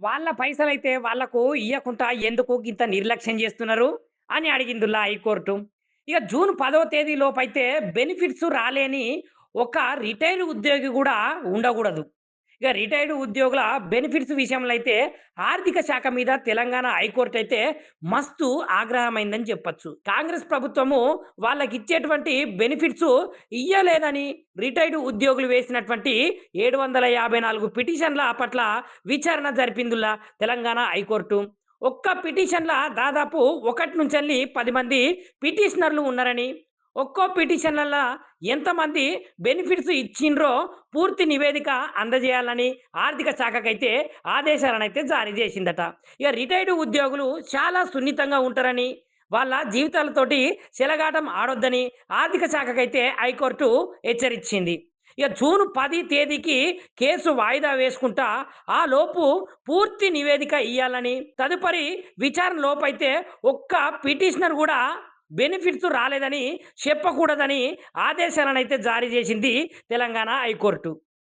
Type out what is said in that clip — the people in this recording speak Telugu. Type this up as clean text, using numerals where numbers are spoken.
వాళ్ళ పైసలైతే వాళ్ళకు ఇయ్యకుంటా ఎందుకు గింత నిర్లక్ష్యం జేస్తున్నారు అని అడిగిందిలా హైకోర్టు. ఇక జూన్ 10వ తేదీ లోపైతే బెనిఫిట్స్ రాలేని ఒక రిటైర్డ్ ఉద్యోగి గూడా ఉండగూడదు. ఇక రిటైర్డ్ ఉద్యోగుల బెనిఫిట్స్ విషయంలో అయితే ఆర్థిక శాఖ మీద తెలంగాణ హైకోర్టు అయితే మస్తు ఆగ్రహమైందని చెప్పొచ్చు. కాంగ్రెస్ ప్రభుత్వము వాళ్ళకిచ్చేటువంటి బెనిఫిట్స్ ఇయ్యలేదని రిటైర్డ్ ఉద్యోగులు వేసినటువంటి 754 పిటిషన్ల పట్ల విచారణ జరిపిందిలా తెలంగాణ హైకోర్టు. ఒక్క పిటిషన్‌ల దాదాపు 1-10 మంది పిటిషనర్‌లు ఉన్నారని, ఒక్కో పిటిషన్‌లల్ల ఎంతమంది బెనిఫిట్స్ ఇచ్చిండ్రో పూర్తి నివేదిక అందజేయాలని ఆర్థిక శాఖకైతే ఆదేశాలనైతే జారీ చేసిందట. ఇక రిటైర్డ్ ఉద్యోగులు చాలా సున్నితంగా ఉంటారని, వాళ్ళ జీవితాలతోటి చెలగాటం ఆడొద్దని ఆర్థిక శాఖకైతే హైకోర్టు హెచ్చరించింది. ఇక జూన్ 10 తేదీకి కేసు వాయిదా వేసుకుంటా, ఆ లోపు పూర్తి నివేదిక ఇయ్యాలని, తదుపరి విచారణ లోపైతే ఒక్క పిటిషనర్ గూడా బెనిఫిట్స్ రాలేదని చెప్పకూడదని ఆదేశాలనైతే జారీ చేసింది తెలంగాణ హైకోర్టు.